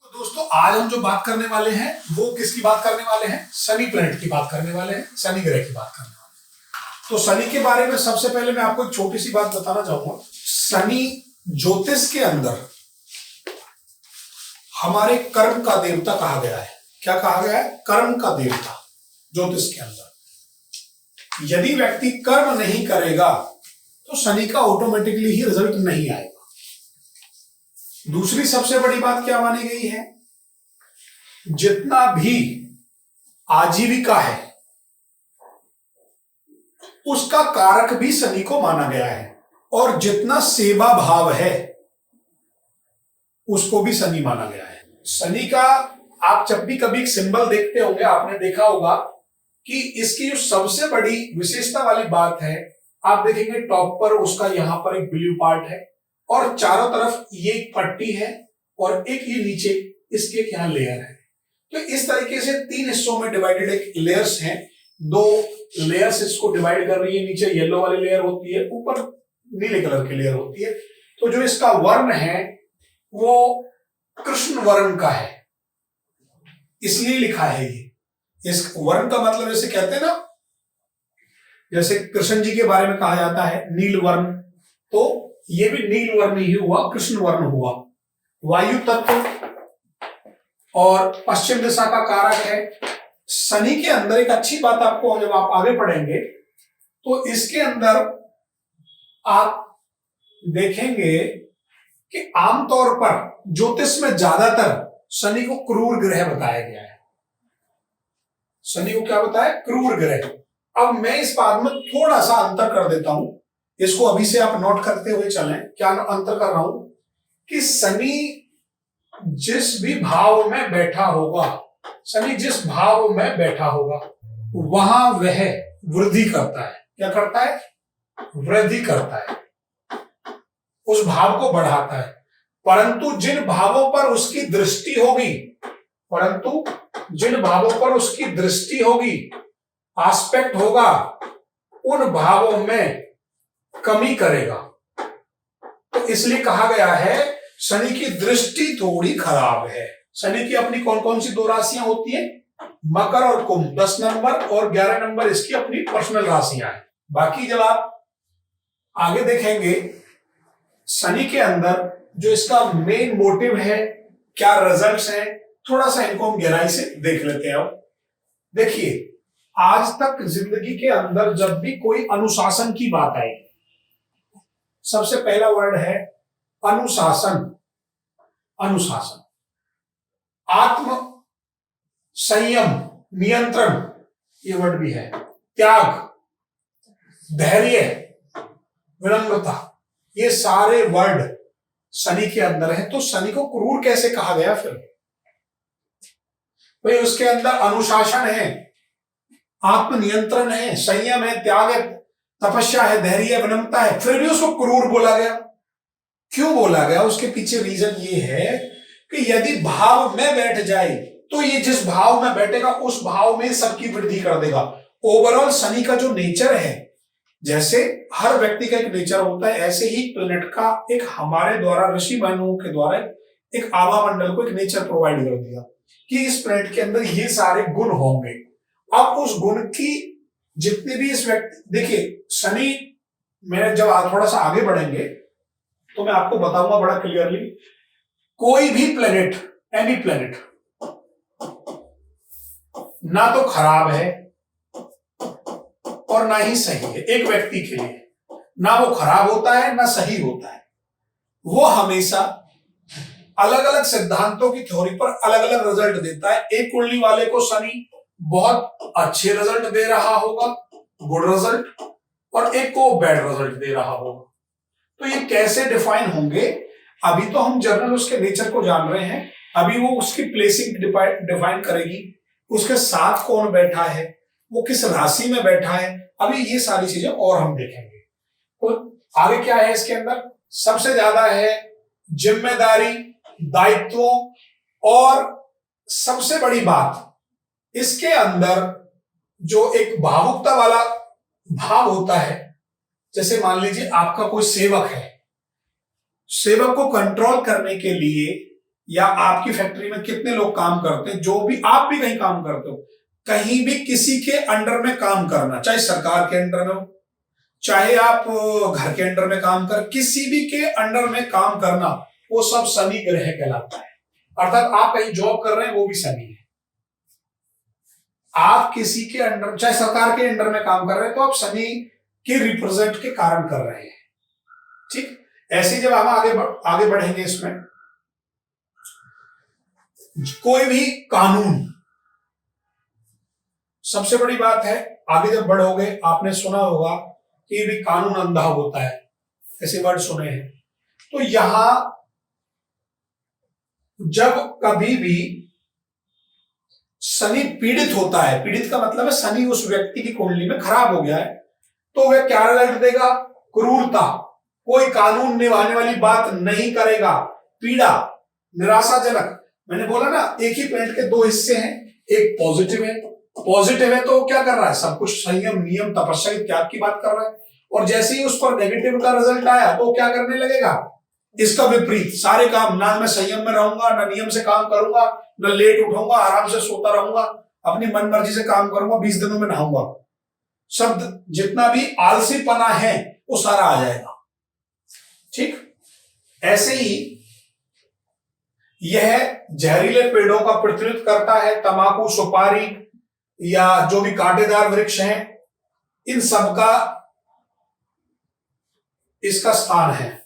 तो दोस्तों आज हम जो बात करने वाले हैं वो किसकी बात करने वाले हैं? शनि प्लैनेट की बात करने वाले हैं, शनि ग्रह की बात करने वाले हैं। तो शनि के बारे में सबसे पहले मैं आपको एक छोटी सी बात बताना चाहूंगा। शनि ज्योतिष के अंदर हमारे कर्म का देवता कहा गया है। क्या कहा गया है? कर्म का देवता ज्योतिष के अंदर। यदि व्यक्ति कर्म नहीं करेगा तो शनि का ऑटोमेटिकली ही रिजल्ट नहीं आएगा। दूसरी सबसे बड़ी बात क्या मानी गई है? जितना भी आजीविका है उसका कारक भी शनि को माना गया है, और जितना सेवा भाव है उसको भी शनि माना गया है। शनि का आप जब भी कभी एक सिंबल देखते होंगे, आपने देखा होगा कि इसकी जो सबसे बड़ी विशेषता वाली बात है, आप देखेंगे टॉप पर उसका यहां पर एक ब्लू पार्ट है और चारों तरफ ये एक पट्टी है और एक ये नीचे इसके यहाँ लेयर है। तो इस तरीके से तीन हिस्सों में डिवाइडेड एक लेयर्स हैं। दो लेयर्स इसको डिवाइड कर रही है। नीचे येलो वाली लेयर होती है, ऊपर नीले कलर की लेयर होती है। तो जो इसका वर्ण है वो कृष्ण वर्ण का है, इसलिए लिखा है ये। इस वर्ण का मतलब जैसे कहते हैं ना, जैसे कृष्ण जी के बारे में कहा जाता है नील वर्ण, तो ये भी नील वर्ण ही हुआ, कृष्ण वर्ण हुआ। वायु तत्व और पश्चिम दिशा का कारक है। शनि के अंदर एक अच्छी बात आपको, जब आप आगे पढ़ेंगे तो इसके अंदर आप देखेंगे कि आमतौर पर ज्योतिष में ज्यादातर शनि को क्रूर ग्रह बताया गया है। शनि को क्या बताया? क्रूर ग्रह। अब मैं इस बात में थोड़ा सा अंतर कर देता हूं, इसको अभी से आप नोट करते हुए चलें। क्या अंतर कर रहा हूं कि शनि जिस भी भाव में बैठा होगा, शनि जिस भाव में बैठा होगा वहां वह वृद्धि करता है। क्या करता है? वृद्धि करता है, उस भाव को बढ़ाता है। परंतु जिन भावों पर उसकी दृष्टि होगी, परंतु जिन भावों पर उसकी दृष्टि होगी, एस्पेक्ट होगा, उन भावों में कमी करेगा। तो इसलिए कहा गया है शनि की दृष्टि थोड़ी खराब है। शनि की अपनी कौन कौन सी दो राशियां होती है? मकर और कुंभ, 10 नंबर और 11 नंबर इसकी अपनी पर्सनल राशियां हैं। बाकी जब आप आगे देखेंगे शनि के अंदर जो इसका मेन मोटिव है, क्या रिजल्ट्स हैं, थोड़ा सा इनको हम गहराई से देख लेते हैं। अब देखिए, आज तक जिंदगी के अंदर जब भी कोई अनुशासन की बात आई, सबसे पहला वर्ड है अनुशासन। अनुशासन, आत्म संयम, नियंत्रण, ये वर्ड भी है। त्याग, धैर्य, विनम्रता, ये सारे वर्ड शनि के अंदर है। तो शनि को क्रूर कैसे कहा गया फिर? भाई उसके अंदर अनुशासन है, आत्मनियंत्रण है, संयम है, त्याग है, तपस्या है, धैर्य, विनम्रता है, फिर भी उसको क्रूर बोला गया। क्यों बोला गया? उसके पीछे रीजन ये है कि यदि भाव में बैठ जाए तो ये जिस भाव में बैठेगा उस भाव में सबकी वृद्धि कर देगा। ओवरऑल शनि का जो नेचर है, जैसे हर व्यक्ति का एक नेचर होता है, ऐसे ही प्लेनेट का एक हमारे द्वारा, ऋषि मुनियों के द्वारा एक आभा मंडल को एक नेचर प्रोवाइड कर दिया कि इस प्लेनेट के अंदर ये सारे गुण होंगे। अब उस गुण की जितने भी इस व्यक्ति, देखिए शनि में जब थोड़ा सा आगे बढ़ेंगे तो मैं आपको बताऊंगा बड़ा क्लियरली, कोई भी प्लेनेट, एनी प्लेनेट ना तो खराब है और ना ही सही है। एक व्यक्ति के लिए ना वो खराब होता है ना सही होता है, वो हमेशा अलग अलग सिद्धांतों की थ्योरी पर अलग अलग रिजल्ट देता है। एक कुंडली वाले को शनि बहुत अच्छे रिजल्ट दे रहा होगा, गुड रिजल्ट, और एक को बैड रिजल्ट दे रहा होगा। तो ये कैसे डिफाइन होंगे? अभी तो हम जनरल उसके नेचर को जान रहे हैं, अभी वो उसकी प्लेसिंग डिफाइन करेगी, उसके साथ कौन बैठा है, वो किस राशि में बैठा है, अभी ये सारी चीजें और हम देखेंगे। तो आगे क्या है इसके अंदर? सबसे ज्यादा है जिम्मेदारी, दायित्वों, और सबसे बड़ी बात इसके अंदर जो एक भावुकता वाला भाव होता है। जैसे मान लीजिए आपका कोई सेवक है, सेवक को कंट्रोल करने के लिए या आपकी फैक्ट्री में कितने लोग काम करते हैं, जो भी आप भी कहीं काम करते हो, कहीं भी किसी के अंडर में काम करना, चाहे सरकार के अंडर में हो, चाहे आप घर के अंडर में काम कर, किसी भी के अंडर में काम करना, वो सब शनि ग्रह कहलाता है। अर्थात आप कहीं जॉब कर रहे हैं, वो भी शनि है। आप किसी के अंडर, चाहे सरकार के अंडर में काम कर रहे हैं, तो आप शनि के रिप्रेजेंट के कारण कर रहे हैं। ठीक, ऐसे जब हम आगे बढ़ेंगे इसमें, कोई भी कानून, सबसे बड़ी बात है, आगे जब बढ़ोगे आपने सुना होगा कि भी कानून अंधा होता है, ऐसे वर्ड सुने हैं। तो यहां जब कभी भी शनि पीड़ित होता है, पीड़ित का मतलब है शनि उस व्यक्ति की कुंडली में खराब हो गया है, तो वह क्या रिजल्ट देगा? क्रूरता, कोई कानून निभाने वाली बात नहीं करेगा, पीड़ा, निराशाजनक। मैंने बोला ना, एक ही पेंट के दो हिस्से हैं, एक पॉजिटिव है, पॉजिटिव है तो क्या कर रहा है? सब कुछ संयम, नियम, तपस्या, त्याग की बात कर रहा है। और जैसे ही उस पर नेगेटिव का रिजल्ट आया तो क्या करने लगेगा? इसका विपरीत, सारे काम, ना मैं संयम में रहूंगा, ना नियम से काम करूंगा, ना लेट उठूंगा, आराम से सोता रहूंगा, अपनी मन मर्जी से काम करूंगा, 20 दिनों में नहाऊंगा, शब्द जितना भी आलसीपना है वो सारा आ जाएगा। ठीक, ऐसे ही यह जहरीले पेड़ों का प्रतिनिधित्व करता है, तंबाकू, सुपारी या जो भी कांटेदार वृक्ष हैं, इन सब का इसका स्थान है।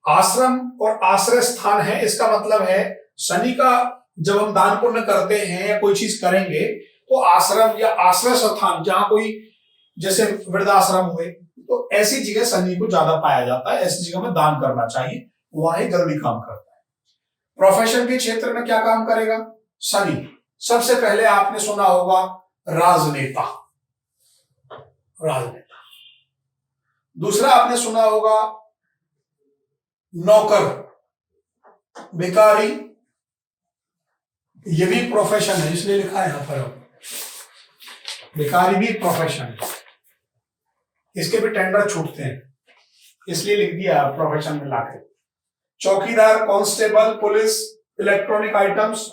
आश्रम और आश्रय स्थान है, इसका मतलब है शनि का जब हम दान पुण्य करते हैं या कोई चीज करेंगे, तो आश्रम या आश्रय स्थान, जहां कोई जैसे वृद्धाश्रम हुए, तो ऐसी जगह शनि को ज्यादा पाया जाता है, ऐसी जगह में दान करना चाहिए, वहां ही जल्दी काम करता है। प्रोफेशन के क्षेत्र में क्या काम करेगा शनि? सबसे पहले आपने सुना होगा राजनेता, राजनेता। दूसरा आपने सुना होगा नौकर, भिखारी, ये भी प्रोफेशन है, इसलिए लिखा है यहां पर, भिखारी भी प्रोफेशन है, इसके भी टेंडर छूटते हैं, इसलिए लिख दिया प्रोफेशन में लाके। चौकीदार, कांस्टेबल, पुलिस, इलेक्ट्रॉनिक आइटम्स,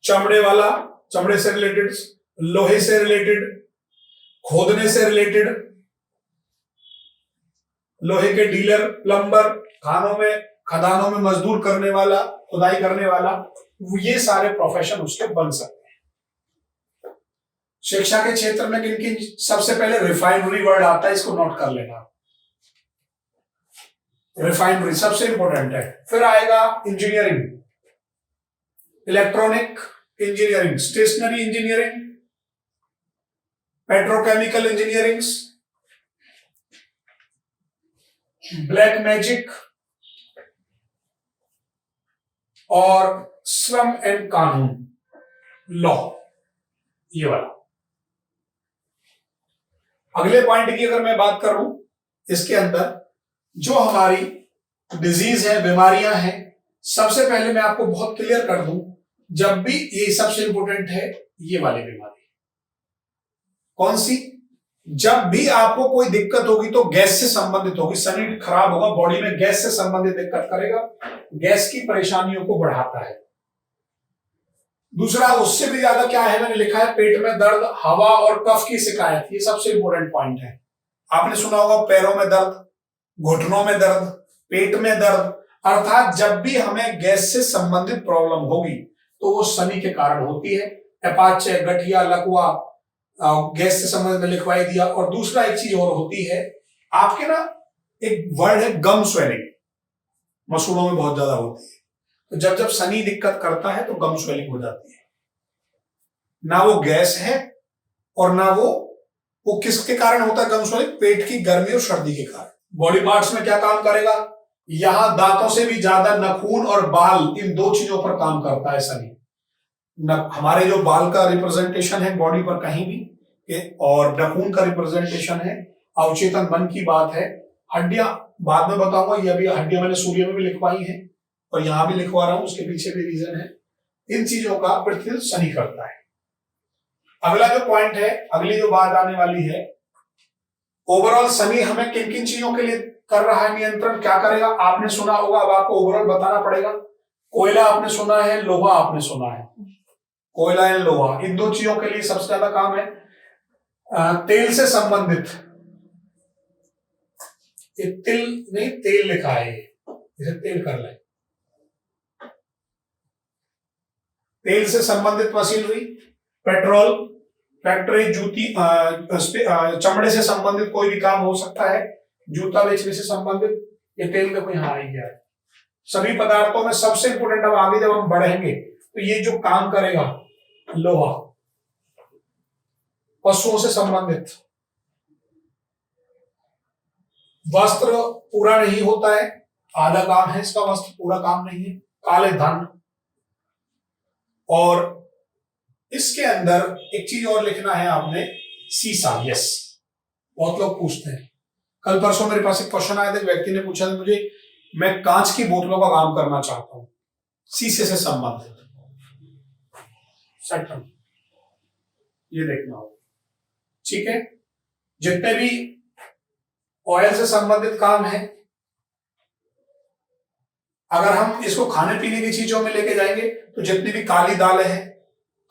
चमड़े वाला, चमड़े से रिलेटेड, लोहे से रिलेटेड, खोदने से रिलेटेड, लोहे के डीलर, प्लम्बर, खदानों में मजदूर करने वाला, खुदाई करने वाला, ये सारे प्रोफेशन उसके बन सकते हैं। शिक्षा के क्षेत्र में किन किन? सबसे पहले रिफाइनरी वर्ड आता है, इसको नोट कर लेना, रिफाइनरी सबसे इंपॉर्टेंट है। फिर आएगा engineering, electronic engineering, stationary engineering, petrochemical engineering, black magic और श्रम एंड कानून, लॉ, ये वाला। अगले पॉइंट की अगर मैं बात करूं, इसके अंदर जो हमारी डिजीज है, बीमारियां हैं, सबसे पहले मैं आपको बहुत क्लियर कर दूं, जब भी ये सबसे इंपॉर्टेंट है, ये वाली बीमारी कौन सी? जब भी आपको कोई दिक्कत होगी तो गैस से संबंधित होगी, शरीर खराब होगा, बॉडी में गैस से संबंधित दिक्कत करेगा, गैस की परेशानियों को बढ़ाता है। दूसरा, उससे भी ज्यादा क्या है, मैंने लिखा है पेट में दर्द, हवा और कफ की शिकायत, ये सबसे इंपॉर्टेंट पॉइंट है। आपने सुना होगा पैरों में दर्द, घुटनों में दर्द, पेट में दर्द, अर्थात जब भी हमें गैस से संबंधित प्रॉब्लम होगी तो वो शनि के कारण होती है। अपाचे, गठिया, लकवा, गैस से संबंधित में लिखवाई दिया। और दूसरा एक चीज और होती है, आपके ना एक वर्ड है गम स्वेलिंग, मसूड़ों में बहुत ज्यादा होती है, तो जब जब शनि दिक्कत करता है तो गम स्वेलिंग हो जाती है। ना वो गैस है और ना वो किसके कारण होता है गम स्वेलिंग? पेट की गर्मी और सर्दी के कारण। बॉडी पार्ट्स में क्या काम करेगा? यहां दांतों से भी ज्यादा नाखून और बाल, इन दो चीजों पर काम करता है शनि। हमारे जो बाल का रिप्रेजेंटेशन है बॉडी पर कहीं भी, और नाखून का रिप्रेजेंटेशन है अवचेतन मन की बात है। हड्डियां बाद में बताऊंगा, ये अभी हड्डियां मैंने सूर्य में भी लिखवाई है और यहां भी लिखवा रहा हूं, उसके पीछे भी रीजन है। इन चीजों का प्रतिनिधित्व शनि करता है। अगला जो पॉइंट है, अगली जो बात आने वाली है, ओवरऑल शनि हमें किन किन चीजों के लिए कर रहा है नियंत्रण, क्या करेगा आपने सुना होगा, अब आपको ओवरऑल बताना पड़ेगा। कोयला आपने सुना है, लोहा आपने सुना है, कोयला एंड लोहा, इन दो चीजों के लिए सबसे ज्यादा काम है। तेल से संबंधित, ये तिल नहीं तेल लिखा है, इसे तेल कर ले। तेल से संबंधित मशीनरी, पेट्रोल, फैक्ट्री, जूती, चमड़े से संबंधित कोई भी काम हो सकता है, जूता बेचने से संबंधित, ये तेल देखो यहाँ आ गया है। सभी पदार्थों में सबसे इंपोर्टेंट, अब आगे जब हम बढ़ेंगे तो ये जो काम करेगा लोहा, पशुओं से संबंधित, वस्त्र पूरा नहीं होता है, आधा काम है इसका, वस्त्र पूरा काम नहीं है, काले धन। और इसके अंदर एक चीज और लिखना है आपने, सीसा। यस, बहुत लोग पूछते हैं, कल परसों मेरे पास एक क्वेश्चन आया था, व्यक्ति ने पूछा था मुझे, मैं कांच की बोतलों का काम करना चाहता हूं, शीशे से संबंधित, सेटल, ये देखना होगा। ठीक है, जितने भी ऑयल से संबंधित काम है, अगर हम इसको खाने पीने की चीजों में लेके जाएंगे तो जितनी भी काली दालें हैं,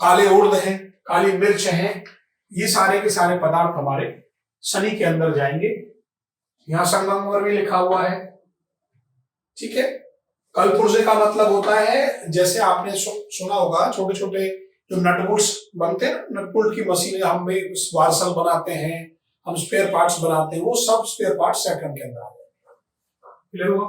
काले उड़द हैं, काली मिर्च हैं, ये सारे के सारे पदार्थ हमारे शनि के अंदर जाएंगे। यहां संगमरमर भी लिखा हुआ है। ठीक है, कलपुर्जे का मतलब होता है, जैसे आपने सुना होगा, छोटे छोटे जो नटबुल्स बनते हैं, नटबुल्ट की मशीनें, हम भी वार्सल बनाते हैं, हम स्पेयर पार्ट्स बनाते हैं, वो सब स्पेयर पार्ट्स सैटर्न के अंदर आ गए। क्लियर हुआ?